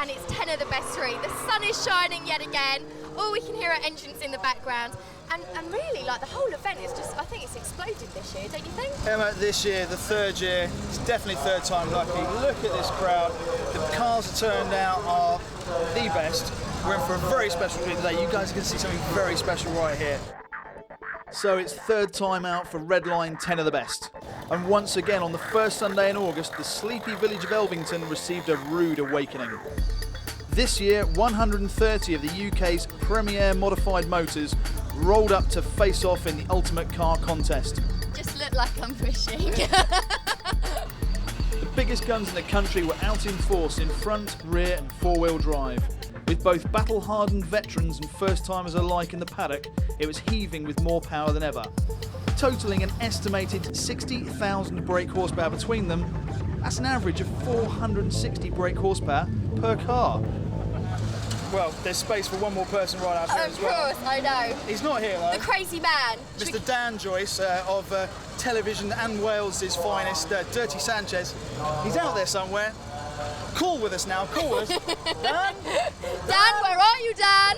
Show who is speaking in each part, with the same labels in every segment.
Speaker 1: and it's 10 of the best 3. The sun is shining yet again. All we can hear are engines in the background. And really, like, the whole event is just, I think it's exploded this year, don't you think?
Speaker 2: Emma, this year, the 3rd year, it's definitely 3rd time lucky. Look at this crowd. The cars that turned out are the best. We're in for a very special treat today. You guys are going to see something very special right here. So it's 3rd time out for Redline 10 of the Best. And once again, on the first Sunday in August, the sleepy village of Elvington received a rude awakening. This year, 130 of the UK's premier modified motors rolled up to face off in the ultimate car contest.
Speaker 1: Just look like I'm pushing.
Speaker 2: The biggest guns in the country were out in force in front, rear and 4-wheel drive. With both battle-hardened veterans and first-timers alike in the paddock, it was heaving with more power than ever. Totalling an estimated 60,000 brake horsepower between them, that's an average of 460 brake horsepower per car. Well, there's space for one more person right out here as well.
Speaker 1: Of course, I know.
Speaker 2: He's not here though.
Speaker 1: The crazy man.
Speaker 2: Mr. Dan Joyce of television and Wales's finest, Dirty Sanchez. He's out there somewhere. Call with us now, call with us. Dan?
Speaker 1: Dan, where are you, Dan?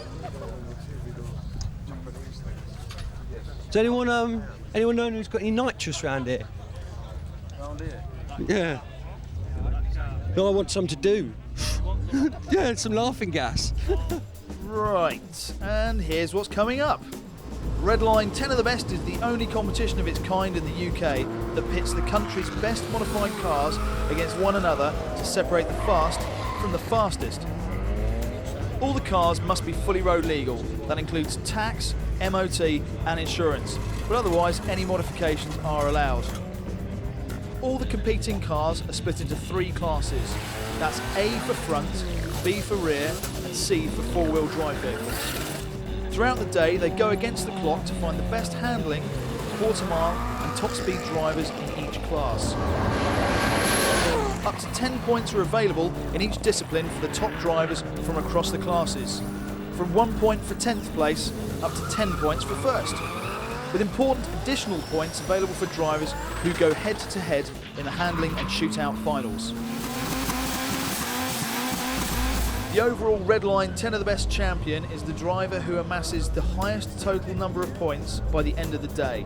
Speaker 3: Does anyone know who's got any nitrous around here?
Speaker 2: Around here?
Speaker 3: Yeah. No, I want some to do. Yeah, some laughing gas.
Speaker 2: Right, and here's what's coming up. Redline 10 of the Best is the only competition of its kind in the UK that pits the country's best modified cars against one another to separate the fast from the fastest. All the cars must be fully road legal. That includes tax, MOT and insurance, but otherwise any modifications are allowed. All the competing cars are split into 3 classes. That's A for front, B for rear and C for 4-wheel drive vehicles. Throughout the day they go against the clock to find the best handling, quarter mile and top speed drivers in each class. Up to 10 points are available in each discipline for the top drivers from across the classes. From 1 point for 10th place up to 10 points for first, with important additional points available for drivers who go head to head in the handling and shootout finals. The overall Redline 10 of the Best champion is the driver who amasses the highest total number of points by the end of the day.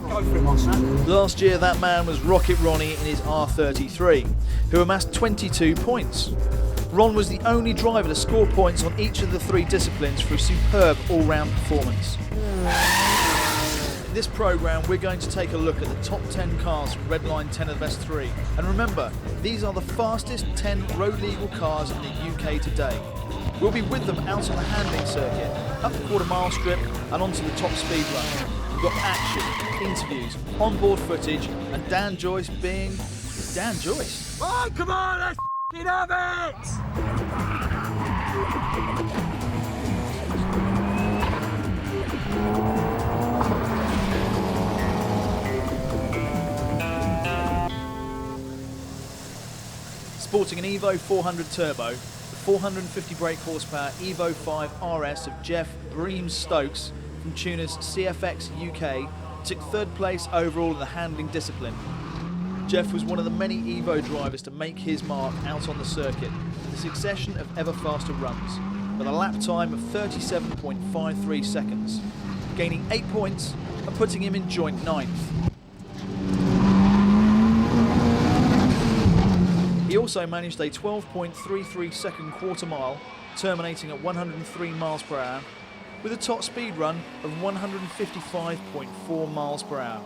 Speaker 4: Go for it, Maestro.
Speaker 2: Last year that man was Rocket Ronnie in his R33, who amassed 22 points. Ron was the only driver to score points on each of the 3 disciplines for a superb all-round performance. In this programme we're going to take a look at the top 10 cars from Redline 10 of the Best 3. And remember, these are the fastest 10 road legal cars in the UK today. We'll be with them out on the handling circuit, up the quarter mile strip and onto the top speed run. We've got action, interviews, onboard footage and Dan Joyce being Dan Joyce.
Speaker 4: Oh, come on, let's f***ing have it!
Speaker 2: Sporting an Evo 400 Turbo, the 450 brake horsepower Evo 5 RS of Jeff Bream Stokes from Tuners CFX UK took 3rd place overall in the handling discipline. Jeff was one of the many Evo drivers to make his mark out on the circuit with a succession of ever faster runs, with a lap time of 37.53 seconds, gaining 8 points and putting him in joint 9th. He also managed a 12.33 second quarter mile, terminating at 103 miles per hour, with a top speed run of 155.4 miles per hour.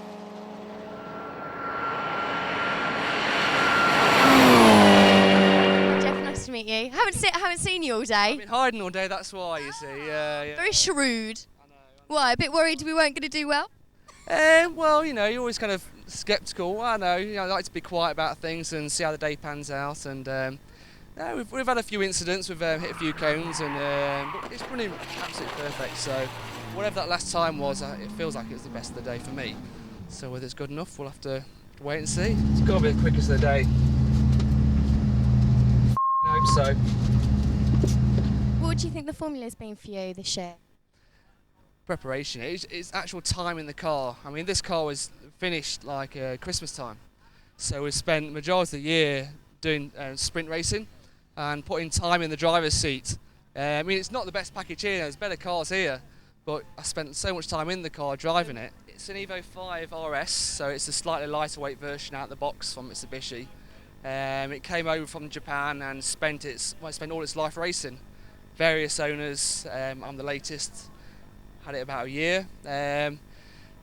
Speaker 1: Jeff, nice to meet you. Haven't seen you all day.
Speaker 5: I've been hiding all day, that's why, you see. Yeah.
Speaker 1: Very shrewd. Why, a bit worried we weren't going to do well?
Speaker 5: Well, you know, you're always kind of sceptical. I know, I like to be quiet about things and see how the day pans out. And no, we've had a few incidents, we've hit a few cones, and but it's running absolutely perfect. So whatever that last time was, it feels like it was the best of the day for me. So whether it's good enough, we'll have to wait and see.
Speaker 4: It's got to be the quickest of the day. I hope so.
Speaker 1: What do you think the formula's been for you this year?
Speaker 5: Preparation, it's actual time in the car. I mean, this car was finished like Christmas time, so we spent the majority of the year doing sprint racing, and putting time in the driver's seat. I mean, it's not the best package here, there's better cars here, but I spent so much time in the car driving it. It's an Evo 5 RS, so it's a slightly lighter weight version out of the box from Mitsubishi. It came over from Japan and spent all its life racing. Various owners, I'm the latest, had it about a year.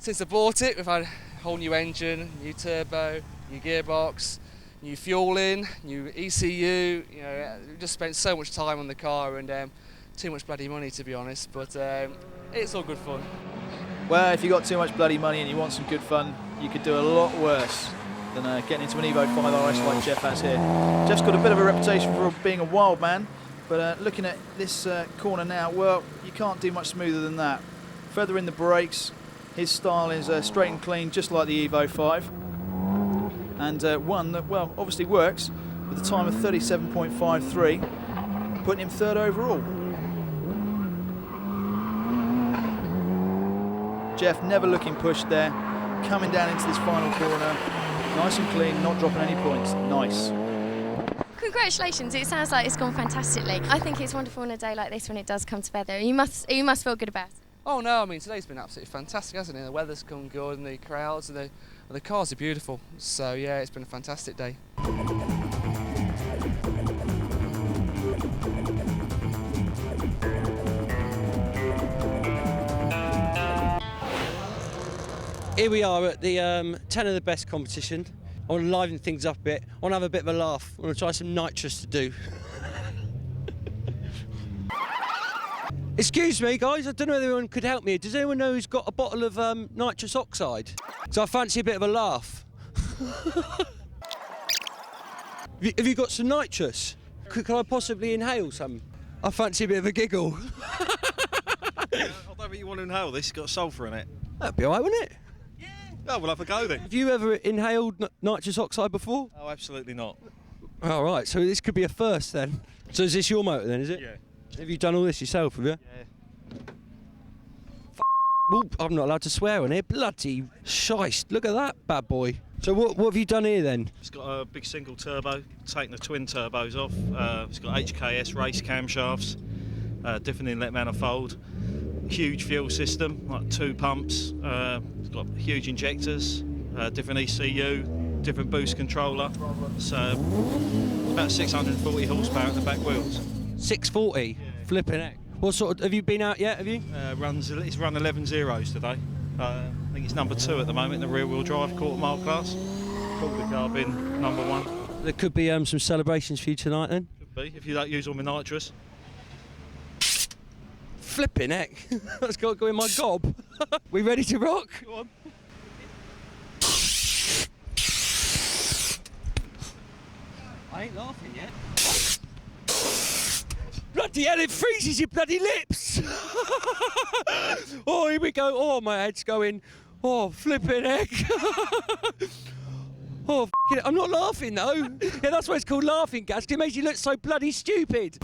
Speaker 5: Since I bought it, we've had a whole new engine, new turbo, new gearbox, new fueling, new ECU. You know, we just spent so much time on the car and too much bloody money, to be honest. But it's all good fun.
Speaker 2: Well, if you got too much bloody money and you want some good fun, you could do a lot worse than getting into an Evo 5 RS like Jeff has here. Jeff's got a bit of a reputation for being a wild man, but looking at this corner now, well, you can't do much smoother than that. Feather in the brakes. His style is straight and clean, just like the Evo 5. And one that, well, obviously works with a time of 37.53, putting him third overall. Jeff never looking pushed there, coming down into this final corner, nice and clean, not dropping any points. Nice.
Speaker 1: Congratulations, it sounds like it's gone fantastically. I think it's wonderful on a day like this when it does come together. You must feel good about it.
Speaker 5: Oh no, I mean, today's been absolutely fantastic, hasn't it? The weather's come good and the crowds and the cars are beautiful. So yeah, it's been a fantastic day.
Speaker 3: Here we are at the 10 of the best competition. I want to liven things up a bit. I want to have a bit of a laugh. I want to try some nitrous to do. Excuse me, guys. I don't know if anyone could help me. Does anyone know who's got a bottle of nitrous oxide? So I fancy a bit of a laugh. Have you got some nitrous? Could I possibly inhale some? I fancy a bit of a giggle.
Speaker 6: I don't think you want to inhale this. It's got sulphur in it.
Speaker 3: That'd be all right, wouldn't it?
Speaker 6: Oh, we'll have a go then.
Speaker 3: Have you ever inhaled nitrous oxide before?
Speaker 6: Oh, absolutely not.
Speaker 3: All right, so this could be a first then. So is this your motor then, is it?
Speaker 6: Yeah.
Speaker 3: Have you done all this yourself, have you?
Speaker 6: Yeah.
Speaker 3: Well, I'm not allowed to swear on here. Bloody shite. Look at that bad boy. So what have you done here then?
Speaker 6: It's got a big single turbo, taking the twin turbos off. It's got HKS race camshafts, different inlet manifold, huge fuel system, like 2 pumps. It's got huge injectors, different ECU, different boost controller. So about 640 horsepower at the back wheels.
Speaker 3: 640?
Speaker 6: Yeah.
Speaker 3: Flipping heck. What sort of, have you been out yet, have you?
Speaker 6: It's run 11 zeros today. I think it's number 2 at the moment in the rear wheel drive quarter-mile class. Probably the car been number 1.
Speaker 3: There could be some celebrations for you tonight then?
Speaker 6: Could be, if you don't use all my nitrous.
Speaker 3: Flipping heck. That's got to go in my gob. We ready to rock?
Speaker 6: Go on.
Speaker 3: I ain't laughing yet. Bloody hell, it freezes your bloody lips! Oh, here we go. Oh, my head's going. Oh, flipping heck. Oh, it. I'm not laughing though. Yeah, that's why it's called laughing gas, 'cause it makes you look so bloody stupid.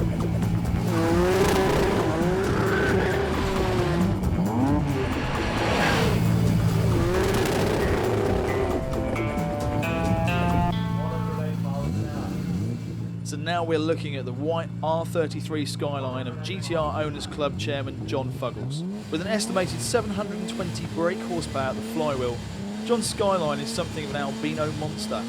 Speaker 2: So now we're looking at the white R33 Skyline of GTR Owners Club chairman John Fuggles. With an estimated 720 brake horsepower at the flywheel, John's Skyline is something of an albino monster.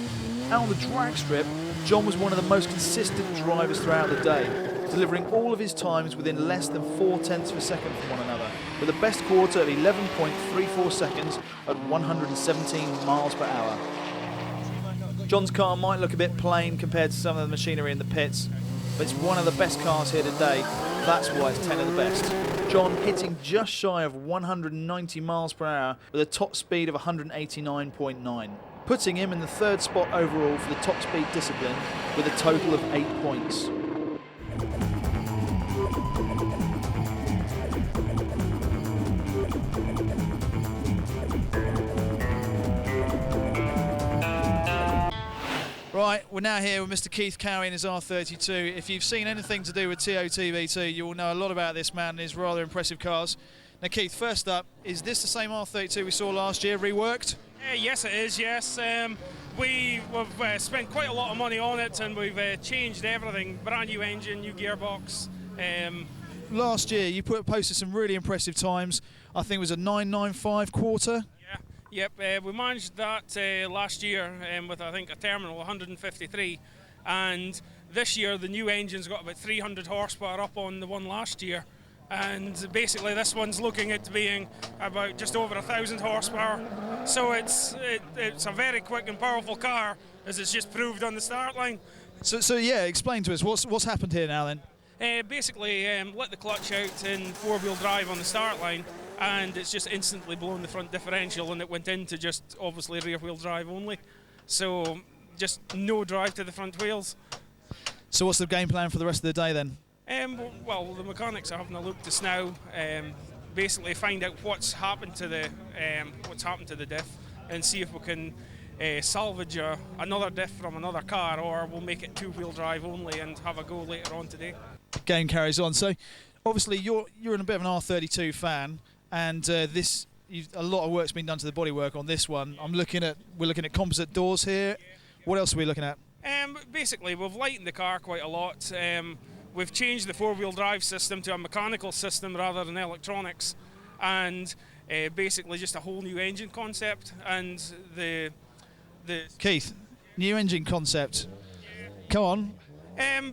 Speaker 2: Out on the drag strip, John was one of the most consistent drivers throughout the day, delivering all of his times within less than 0.4 of a second from one another, with a best quarter of 11.34 seconds at 117 miles per hour. John's car might look a bit plain compared to some of the machinery in the pits, but it's one of the best cars here today. That's why it's 10 of the best. John hitting just shy of 190 miles per hour with a top speed of 189.9, putting him in the 3rd spot overall for the top speed discipline with a total of 8 points. Right, we're now here with Mr. Keith Cowie in his R32. If you've seen anything to do with TOTB II, you will know a lot about this man and his rather impressive cars. Now Keith, first up, is this the same R32 we saw last year, reworked?
Speaker 7: Yes, it is, yes. We've spent quite a lot of money on it, and we've changed everything. Brand new engine, new gearbox.
Speaker 2: Last year you posted some really impressive times. I think it was a 9.95 quarter.
Speaker 7: Yep, we managed that last year with, I think, a terminal 153. And this year the new engine's got about 300 horsepower up on the one last year. And basically this one's looking at being about just over 1,000 horsepower. So it's a very quick and powerful car, as it's just proved on the start line.
Speaker 2: So yeah, explain to us what's happened here now then.
Speaker 7: Basically let the clutch out in four-wheel drive on the start line, and it's just instantly blown the front differential, and it went into just obviously rear-wheel drive only. So just no drive to the front wheels. So what's the game plan for the rest of the day then? Well, the mechanics are having a look just now. Basically, find out what's happened to the diff, and see if we can salvage another diff from another car, or we'll make it two-wheel drive only and have a go later on today. Game carries on. So, obviously, you're in a bit of an R32 fan, and a lot of work's been done to the bodywork on this one. We're looking at composite doors here. What else are we looking at? Basically, we've lightened the car quite a lot. We've changed the four-wheel drive system to a mechanical system rather than electronics, and basically just a whole new engine concept. And the
Speaker 2: Keith, new engine concept. Come on.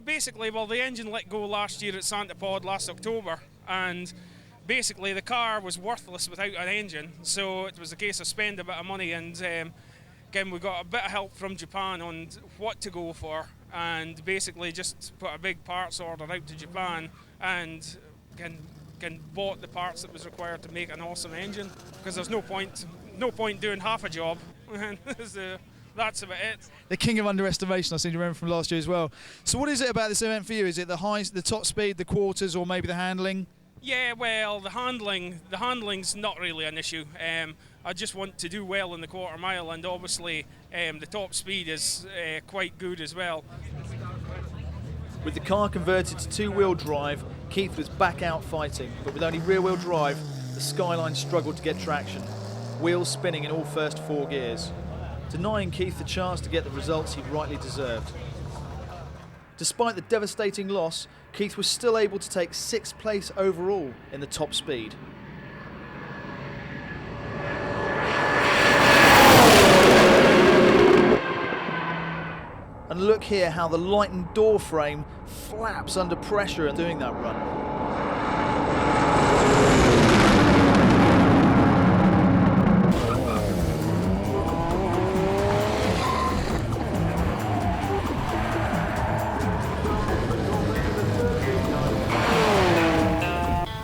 Speaker 7: Basically, well, the engine let go last year at Santa Pod last October, and basically the car was worthless without an engine, so it was a case of spend a bit of money, and again, we got a bit of help from Japan on what to go for, and basically just put a big parts order out to Japan, and again bought the parts that was required to make an awesome engine, because there's no point doing half a job. That's about it. The king of underestimation, I seem to remember from last year as well. So what is it about this event for you? Is it the top speed, the quarters, or maybe the handling? Yeah, well, the handling's not really an issue. I just want to do well in the quarter mile, and obviously the top speed is quite good as well. With the car converted to two-wheel drive, Keith was back out fighting, but with only rear-wheel drive, the Skyline struggled to get traction. Wheels spinning in all first four gears, denying Keith the chance to get the results he rightly deserved. Despite the devastating loss, Keith was still able to take 6th place overall in the top speed. And look here how the lightened door frame flaps under pressure in doing that run.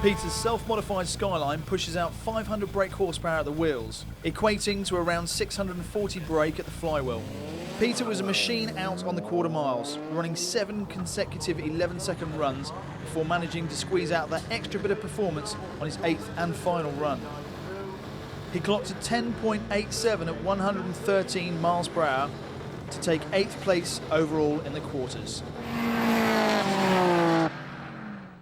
Speaker 7: Peter's self-modified Skyline pushes out 500 brake horsepower at the wheels, equating to around 640 brake at the flywheel. Peter was a machine out on the quarter miles, running 7 consecutive 11-second runs before managing to squeeze out that extra bit of performance on his 8th and final run. He clocked a 10.87 at 113 miles per hour to take 8th place overall in the quarters.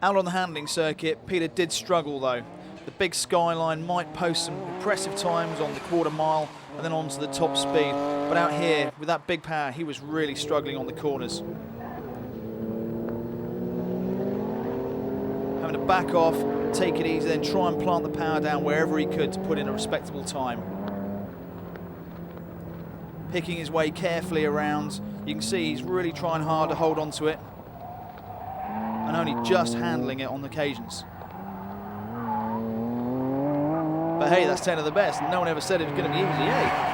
Speaker 7: Out on the handling circuit, Peter did struggle though. The big Skyline might post some impressive times on the quarter mile and then on to the top speed, but out here, with that big power, he was really struggling on the corners. Having to back off, take it easy, then try and plant the power down wherever he could to put in a respectable time. Picking his way carefully around, you can see he's really trying hard to hold on to it, and only just handling it on occasions. But hey, that's 10 of the best, and no one ever said it was going to be easy, eh?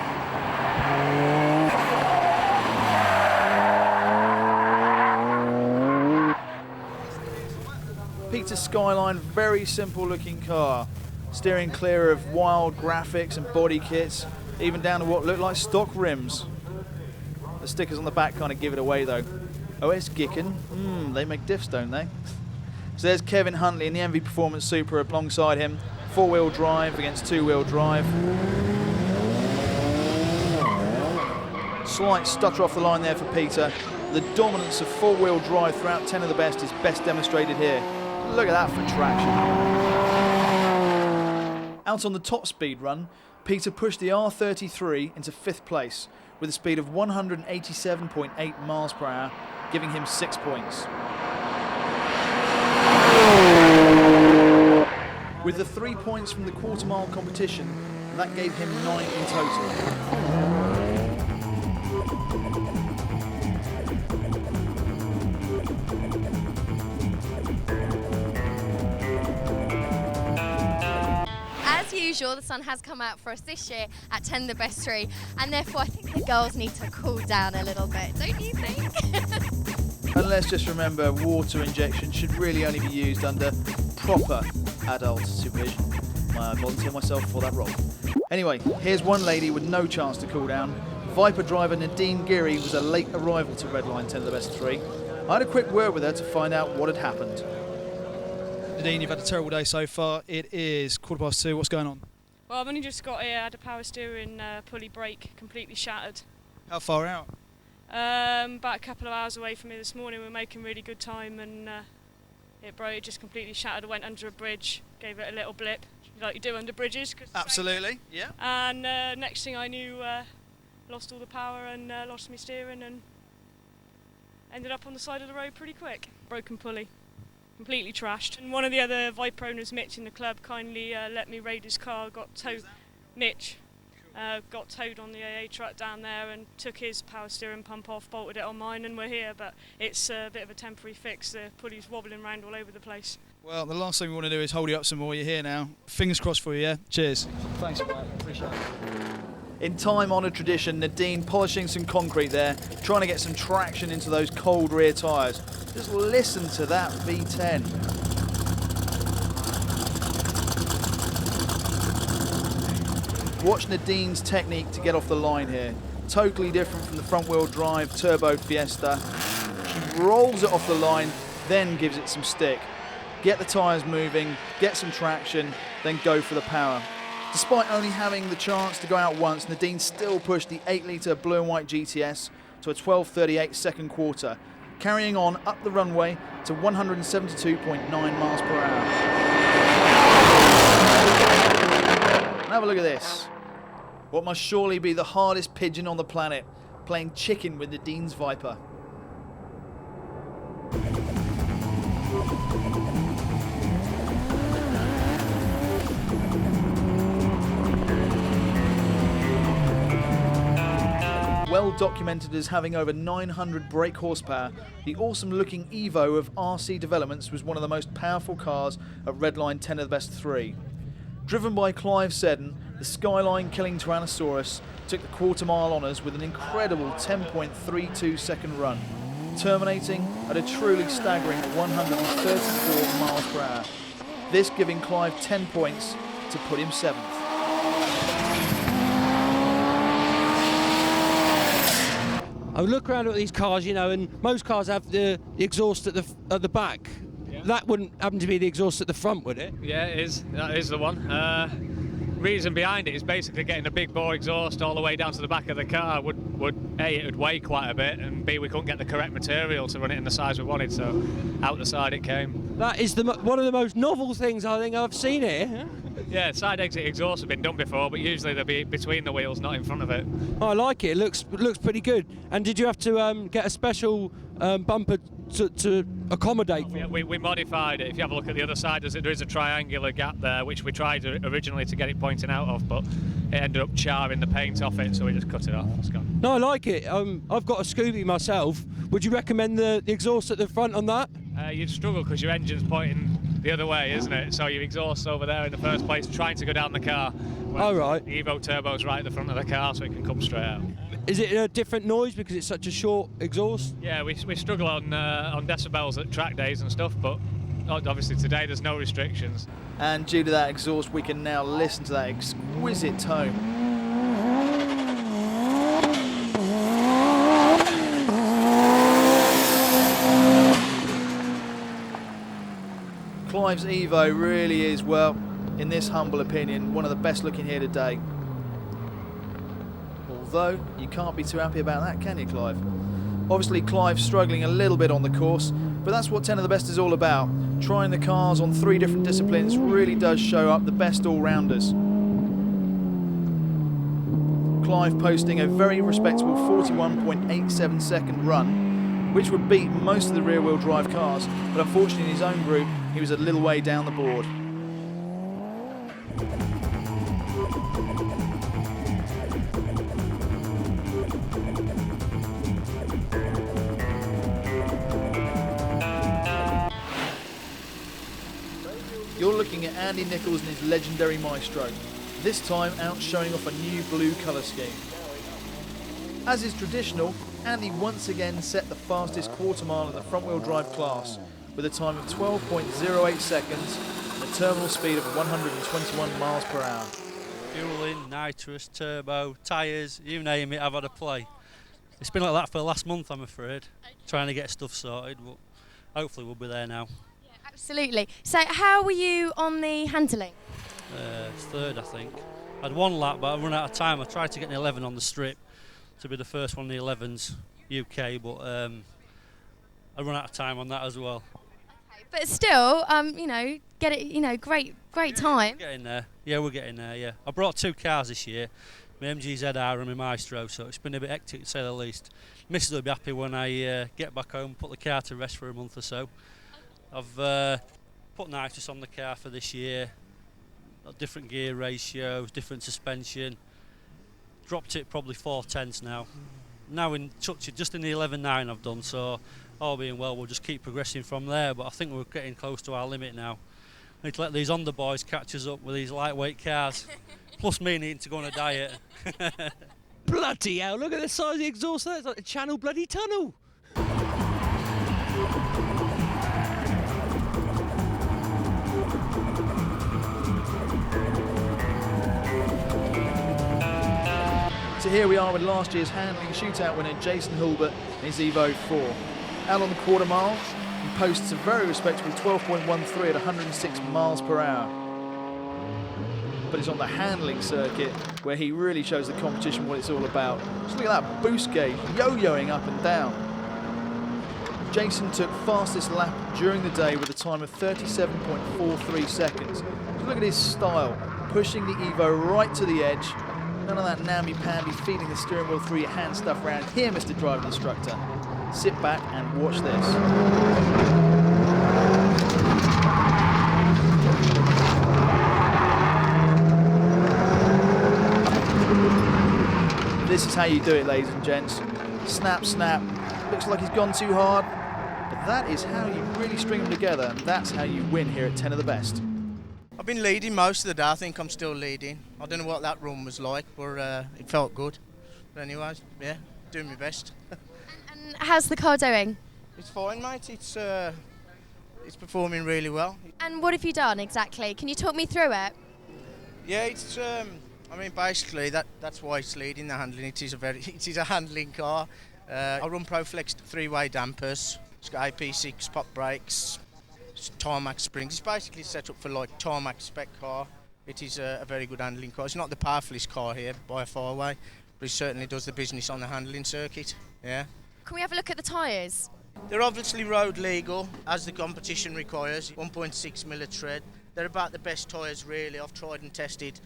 Speaker 7: Peter's Skyline, very simple looking car, steering clear of wild graphics and body kits, even down to what look like stock rims. The stickers on the back kind of give it away though. OS Gicken, they make diffs, don't they? So there's Kevin Huntley in the MV Performance Super alongside him. 4-wheel drive against 2-wheel drive. Slight stutter off the line there for Peter. The dominance of 4-wheel drive throughout 10 of the best is best demonstrated here. Look at that for traction.
Speaker 2: Out on the top speed run, Peter pushed the R33 into 5th place with a speed of 187.8 miles per hour, giving him 6 points. With the 3 points from the quarter-mile competition, that gave him 9 in total.
Speaker 1: As usual, the sun has come out for us this year at 10 the best 3, and therefore I think the girls need to cool down a little bit, don't you think?
Speaker 2: And let's just remember, water injection should really only be used under proper adult supervision. I volunteer myself for that role. Anyway, here's one lady with no chance to cool down. Viper driver Nadine Geary was a late arrival to Redline 10 of the best 3. I had a quick word with her to find out what had happened.
Speaker 8: Nadine, you've had a terrible day so far. It is 2:15. What's going on?
Speaker 9: Well, I've only just got here, had a power steering pulley brake completely shattered.
Speaker 8: How far out?
Speaker 9: About a couple of hours away from here this morning. We were making really good time and it broke, it just completely shattered. I went under a bridge, gave it a little blip, like you do under bridges.
Speaker 8: Absolutely, yeah.
Speaker 9: And next thing I knew, lost all the power and lost my steering and ended up on the side of the road pretty quick. Broken pulley, completely trashed. And one of the other Viper owners, Mitch, in the club kindly let me raid his car, got towed. Mitch. Got towed on the AA truck down there and took his power steering pump off, bolted it on mine, and we're here, but it's a bit of a temporary fix. The pulley's wobbling around all over the place.
Speaker 8: Well, the last thing we want to do is hold you up some more. You're here now. Fingers crossed for you, yeah? Cheers.
Speaker 2: Thanks, mate. Appreciate it. In time-honoured tradition, Nadine polishing some concrete there, trying to get some traction into those cold rear tyres. Just listen to that V10. Watch Nadine's technique to get off the line here. Totally different from the front-wheel drive turbo Fiesta. She rolls it off the line, then gives it some stick. Get the tyres moving, get some traction, then go for the power. Despite only having the chance to go out once, Nadine still pushed the 8-litre blue and white GTS to a 12:38 second quarter, carrying on up the runway to 172.9 miles per hour. And have a look at this. What must surely be the hardest pigeon on the planet, playing chicken with Nadine's Viper. Well documented as having over 900 brake horsepower, the awesome looking Evo of RC Developments was one of the most powerful cars at Redline 10 of the best 3. Driven by Clive Seddon, the Skyline killing Tyrannosaurus took the quarter-mile honours with an incredible 10.32 second run, terminating at a truly staggering 134 miles per hour. This giving Clive 10 points to put him 7th.
Speaker 3: I look around at these cars, you know, and most cars have the exhaust at the back. Yeah. That wouldn't happen to be the exhaust at the front, would it?
Speaker 10: Yeah, it is. That is the one. Reason behind it is basically getting a big bore exhaust all the way down to the back of the car would A, it would weigh quite a bit, and B, we couldn't get the correct material to run it in the size we wanted, so out the side it came.
Speaker 3: That is one of the most novel things I think I've seen here.
Speaker 10: Yeah, side exit exhausts have been done before, but usually they'll be between the wheels, not in front of it.
Speaker 3: I like it. It looks pretty good. And did you have to get a special bumper to accommodate?
Speaker 10: Yeah, we modified it. If you have a look at the other side, there is a triangular gap there, which we tried originally to get it pointing out of, but it ended up charring the paint off it, so we just cut it off. It's gone.
Speaker 3: No, I like it. I've got a Scooby myself. Would you recommend the exhaust at the front on that?
Speaker 10: You'd struggle because your engine's pointing the other way, isn't it? So your exhaust's over there in the first place, trying to go down the car.
Speaker 3: Oh, right.
Speaker 10: The Evo Turbo's right at the front of the car, so it can come straight out.
Speaker 3: Is it a different noise because it's such a short exhaust?
Speaker 10: Yeah, we struggle on decibels at track days and stuff, but obviously today there's no restrictions.
Speaker 2: And due to that exhaust, we can now listen to that exquisite tone. Clive's Evo really is, well, in this humble opinion, one of the best looking here today. Although, you can't be too happy about that, can you, Clive? Obviously, Clive's struggling a little bit on the course, but that's what 10 of the best is all about. Trying the cars on 3 different disciplines really does show up the best all-rounders. Clive posting a very respectable 41.87 second run, which would beat most of the rear-wheel drive cars, but unfortunately in his own group he was a little way down the board. You're looking at Andy Nichols and his legendary Maestro, this time out showing off a new blue colour scheme. As is traditional, Andy once again set the fastest quarter mile in the front wheel drive class with a time of 12.08 seconds and a terminal speed of 121 miles per hour.
Speaker 11: Fueling, nitrous, turbo, tyres, you name it, I've had a play. It's been like that for the last month, I'm afraid, trying to get stuff sorted, but hopefully we'll be there now.
Speaker 1: Yeah, absolutely. So how were you on the handling?
Speaker 11: Third, I think. I had 1 lap, but I run out of time. I tried to get an 11 on the strip to be the first one in the 11s UK, but I run out of time on that as well.
Speaker 1: Okay, but still, you know, get it. You know, great time.
Speaker 11: We're getting there. Yeah, we're getting there. Yeah, I brought 2 cars this year, my MG ZR and my Maestro, so it's been a bit hectic to say the least. Mrs will be happy when I get back home, put the car to rest for a month or so. I've put nitrous on the car for this year. Different gear ratios, different suspension. Dropped it probably 4/10 now. Now in touch it just in the 11.9 I've done, so all being well we'll just keep progressing from there, but I think we're getting close to our limit now. I need to let these Honda boys catch us up with these lightweight cars. Plus me needing to go on a diet.
Speaker 3: Bloody hell, look at the size of the exhaust there, it's like a Channel bloody tunnel.
Speaker 2: So here we are with last year's handling shootout winner Jason Hilbert in his Evo 4. Out on the quarter mile, he posts a very respectable 12.13 at 106 miles per hour. But it's on the handling circuit where he really shows the competition what it's all about. Just look at that boost gauge yo-yoing up and down. Jason took fastest lap during the day with a time of 37.43 seconds. Just look at his style, pushing the Evo right to the edge. None of that namby-pamby feeding the steering wheel through your hand stuff around here, Mr. Driving Instructor. Sit back and watch this. This is how you do it, ladies and gents. Snap, snap. Looks like he's gone too hard, but that is how you really string them together, and that's how you win here at 10 of the best.
Speaker 12: I've been leading most of the day. I think I'm still leading. I don't know what that run was like, but it felt good. But anyways, yeah, doing my best.
Speaker 1: And how's the car doing?
Speaker 12: It's fine, mate. It's performing really well.
Speaker 1: And what have you done exactly? Can you talk me through it?
Speaker 12: Yeah, it's. I mean, basically that's why it's leading the handling. It is a handling car. I run ProFlex 3-way dampers. It's got AP6 pop brakes. Tarmac springs. It's basically set up for like tarmac spec car. It is a very good handling car. It's not the powerfulest car here by a far way, but it certainly does the business on the handling circuit. Yeah.
Speaker 1: Can we have a look at the tyres?
Speaker 12: They're obviously road legal, as the competition requires. 1.6mm tread. They're about the best tyres really. I've tried and tested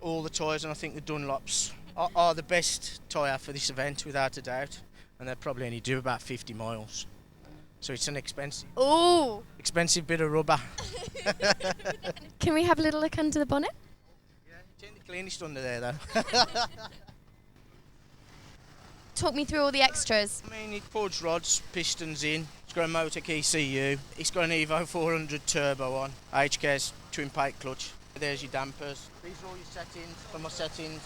Speaker 12: all the tyres, and I think the Dunlops are the best tyre for this event without a doubt. And they probably only do about 50 miles. So it's an expensive bit of rubber.
Speaker 1: Can we have a little look under the bonnet?
Speaker 12: Yeah, it's in the cleanest under there though.
Speaker 1: Talk me through all the extras.
Speaker 12: I mean, it puts rods, pistons in. It's got a Motec ECU. It's got an Evo 400 turbo on. HKS twin plate clutch. There's your dampers. These are all your settings. For my settings,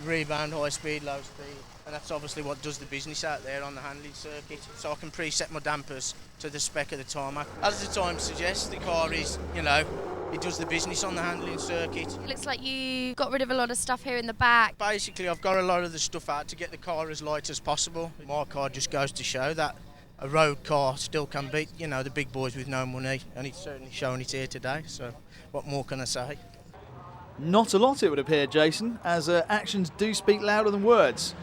Speaker 12: rebound, high speed, low speed. And that's obviously what does the business out there on the handling circuit. So I can preset my dampers to the spec of the tarmac. As the time suggests, the car is, you know, it does the business on the handling circuit.
Speaker 1: It looks like you got rid of a lot of stuff here in the back.
Speaker 12: Basically, I've got a lot of the stuff out to get the car as light as possible. My car just goes to show that a road car still can beat, you know, the big boys with no money, and it's certainly shown it here today. So what more can I say?
Speaker 2: Not a lot, it would appear, Jason, as actions do speak louder than words.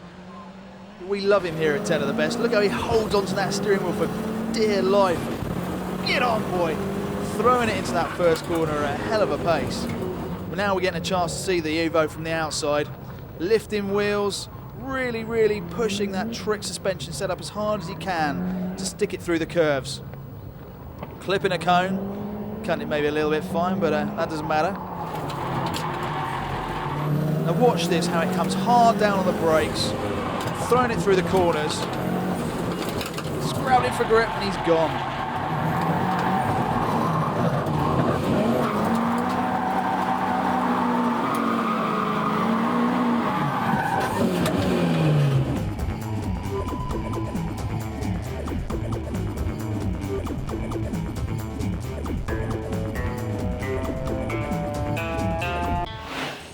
Speaker 2: We love him here at 10 of the best. Look how he holds onto that steering wheel for dear life. Get on, boy. throwing it into that first corner at a hell of a pace. But now we're getting a chance to see the Evo from the outside. Lifting wheels, really pushing that trick suspension setup as hard as he can to stick it through the curves. Clipping a cone, cutting it maybe a little bit fine, but that doesn't matter. Now watch this, how it comes hard down on the brakes, throwing it through the corners. Just grabbing it for grip and he's gone.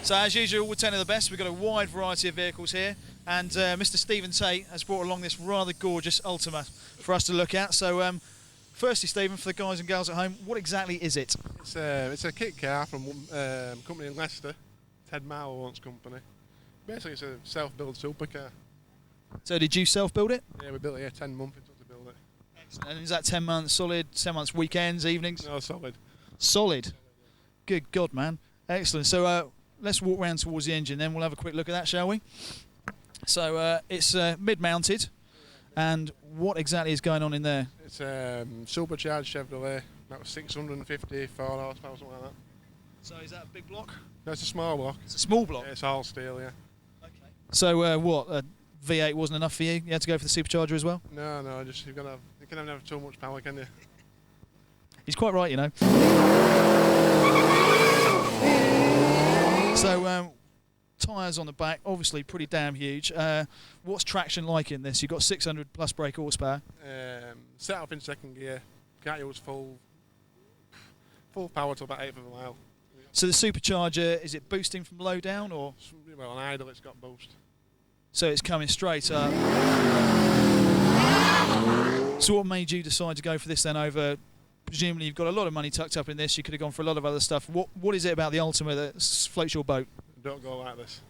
Speaker 8: So as usual, with 10 of the best, we've got a wide variety of vehicles here, and Mr. Stephen Tate has brought along this rather gorgeous Ultima for us to look at. So firstly, Stephen, for the guys and girls at home, what exactly is it?
Speaker 13: It's a kit car from a company in Leicester, Ted Marlow owns company. Basically, it's a self-build supercar.
Speaker 8: So did you self-build it?
Speaker 13: Yeah, we built it here 10 months it took to build it.
Speaker 8: Excellent. And is that 10 months solid, 10 months weekends, evenings?
Speaker 13: No, solid.
Speaker 8: Solid? Good God, man. Excellent. So let's walk round towards the engine, then we'll have a quick look at that, shall we? So it's mid-mounted, and what exactly is going on in there?
Speaker 13: It's a supercharged Chevrolet, about 654 horsepower, something like that.
Speaker 8: So is that a big block?
Speaker 13: No, it's a small block.
Speaker 8: It's a small block?
Speaker 13: Yeah, it's all steel, yeah.
Speaker 8: Okay. So what, V8 wasn't enough for you? You had to go for the supercharger as well?
Speaker 13: No, just you can never have too much power, can you?
Speaker 8: He's quite right, you know. So, tyres on the back, obviously pretty damn huge. What's traction like in this? You've got 600 plus brake horsepower.
Speaker 13: Set off in second gear, can't use full power till about 1/8 of a mile.
Speaker 8: So the supercharger, is it boosting from low down, or?
Speaker 13: Well, on idle it's got boost.
Speaker 8: So it's coming straight up. So what made you decide to go for this then over, presumably you've got a lot of money tucked up in this, you could have gone for a lot of other stuff. What is it about the Ultima that floats your boat?
Speaker 13: Don't go like this.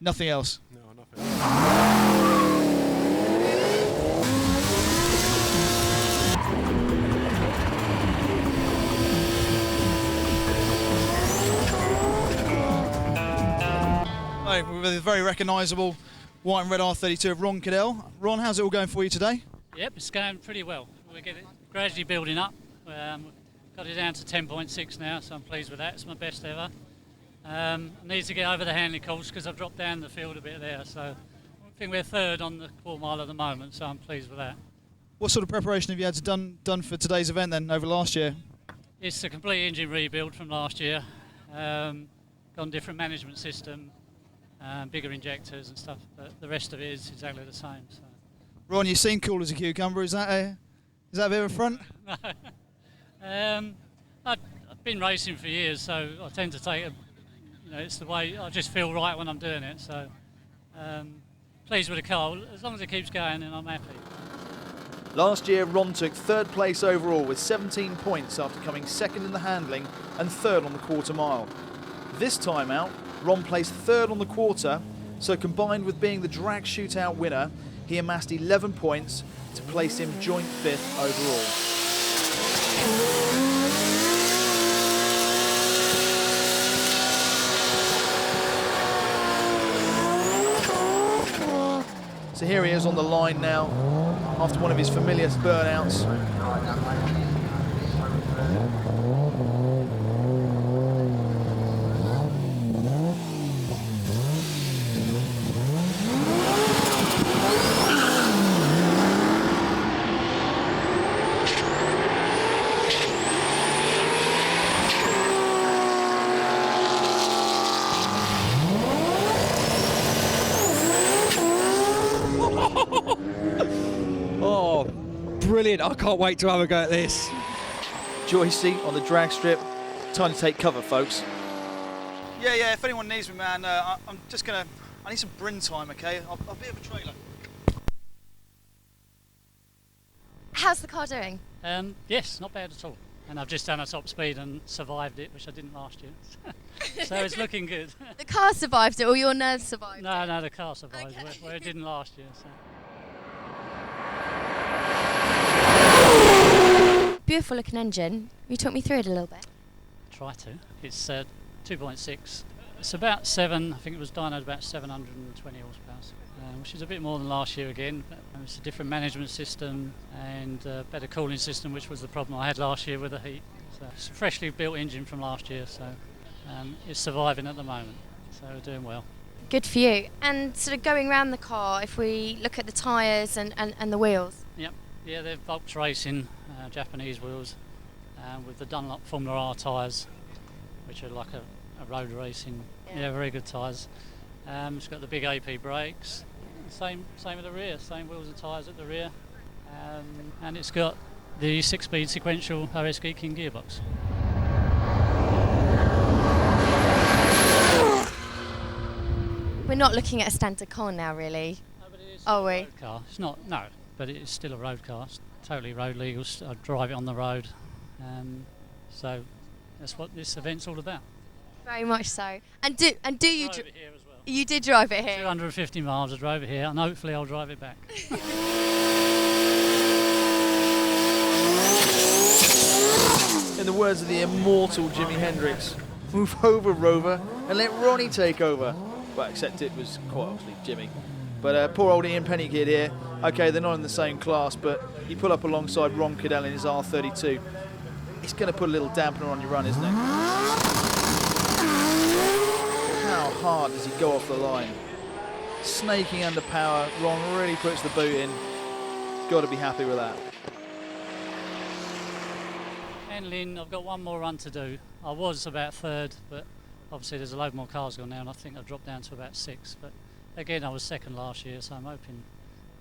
Speaker 8: Nothing else?
Speaker 13: No, nothing else.
Speaker 8: With a very recognisable white and red R32 of Ron Cadell. Ron, how's it all going for you today?
Speaker 14: Yep, it's going pretty well. We're getting gradually building up. Got it down to 10.6 now, so I'm pleased with that. It's my best ever. Needs to get over the handling course because I've dropped down the field a bit there. So I think we're third on the quarter mile at the moment, so I'm pleased with that.
Speaker 8: What sort of preparation have you had done for today's event then over last year?
Speaker 14: It's a complete engine rebuild from last year. Got a different management system, bigger injectors and stuff, but the rest of it is exactly the same. So.
Speaker 8: Ron, you seem cool as a cucumber. Is that a bit of a front?
Speaker 14: No. I've been racing for years, so I tend to take it's the way I just feel right when I'm doing it. So pleased with the car. As long as it keeps going, then I'm happy.
Speaker 2: Last year, Ron took third place overall with 17 points after coming second in the handling and third on the quarter mile. This time out, Ron placed third on the quarter, so combined with being the drag shootout winner, he amassed 11 points to place him joint fifth overall. So here he is on the line now, after one of his familiar burnouts.
Speaker 3: Oh, brilliant. I can't wait to have a go at this.
Speaker 2: Joycey on the drag strip. Time to take cover, folks.
Speaker 8: Yeah, if anyone needs me, man, I'm just I need some Bream time, okay? I'll be of a trailer.
Speaker 1: How's the car doing?
Speaker 14: Yes, not bad at all. And I've just done a top speed and survived it, which I didn't last year. So it's looking good.
Speaker 1: The car survived it, or your nerves survived it?
Speaker 14: No, the car survived it, where it didn't last year. So.
Speaker 1: beautiful looking engine. Will you talk me through it a little bit?
Speaker 14: Try to. It's 2.6. It's about 7, I think it was dynoed about 720 horsepower, which is a bit more than last year again. But it's a different management system and a better cooling system, which was the problem I had last year with the heat. So it's a freshly built engine from last year, so it's surviving at the moment, so we're doing well.
Speaker 1: Good for you. And sort of going around the car, if we look at the tyres and the wheels.
Speaker 14: Yep, yeah, they're Volks Racing Japanese wheels with the Dunlop Formula R tyres, which are like a road racing. Yeah, very good tyres. It's got the big AP brakes. Same at the rear, same wheels and tyres at the rear, and it's got the 6-speed sequential OS geeking gearbox.
Speaker 1: We're not looking at a standard car now, really.
Speaker 14: No, but it is
Speaker 1: are
Speaker 14: a
Speaker 1: we?
Speaker 14: road car. It's not, no, but it is still a road car. It's totally road legal. I drive it on the road, so that's what this event's all about.
Speaker 1: Very much so. And do you
Speaker 14: Drove it here as well.
Speaker 1: You did drive it here?
Speaker 14: 250 miles I drove it here, and hopefully I'll drive it back.
Speaker 2: In the words of the immortal Jimi Hendrix, move over, Rover, and let Ronnie take over. Well, except it was quite obviously Jimmy. But poor old Ian Pennykid here. Okay, they're not in the same class, but you pull up alongside Ron Cadell in his R33. It's going to put a little dampener on your run, isn't it? How hard does he go off the line? Snaking under power. Ron really puts the boot in. Got to be happy with that.
Speaker 14: Handling, I've got one more run to do. I was about third, but obviously there's a load more cars gone now, and I think I've dropped down to about 6. But again, I was second last year, so I'm hoping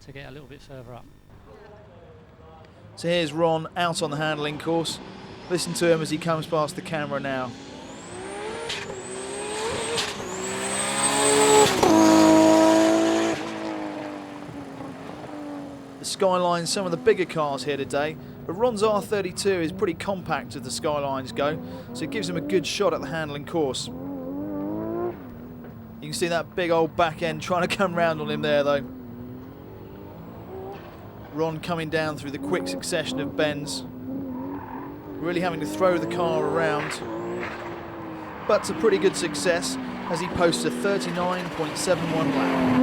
Speaker 14: to get a little bit further up.
Speaker 2: So here's Ron out on the handling course. Listen to him as he comes past the camera now. The Skyline, some of the bigger cars here today, but Ron's R32 is pretty compact as the Skylines go, so it gives him a good shot at the handling course. You can see that big old back end trying to come round on him there though. Ron coming down through the quick succession of bends, really having to throw the car around, but to pretty good success as he posts a 39.71 lap.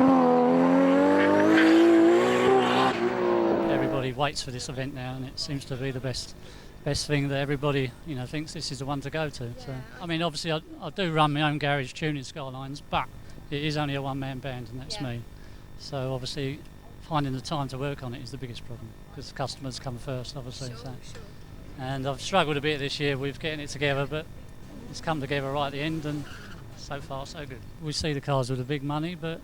Speaker 14: Everybody waits for this event now, and it seems to be the best thing that everybody thinks this is the one to go to. So I mean, obviously I do run my own garage tuning Skylines, but it is only a one-man band, and that's me. So obviously finding the time to work on it is the biggest problem, because customers come first, obviously. Sure. And I've struggled a bit this year with getting it together, but it's come together right at the end, and so far so good. We see the cars with the big money, but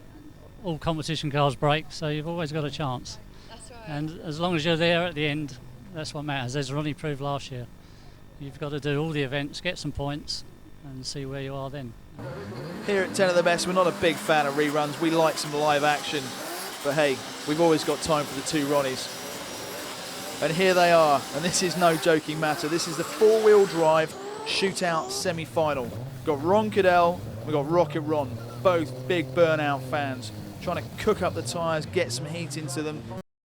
Speaker 14: all competition cars break, so you've always got a chance.
Speaker 1: That's right.
Speaker 14: And as long as you're there at the end, that's what matters. As Ronnie proved last year, you've got to do all the events, get some points, and see where you are then.
Speaker 2: Here at 10 of the Best, we're not a big fan of reruns. We like some live action, but hey, we've always got time for the two Ronnies. And here they are, and this is no joking matter. This is the four-wheel drive shootout semi-final. We've got Ron Cadell, we've got Rocket Ron, both big burnout fans, trying to cook up the tyres, get some heat into them.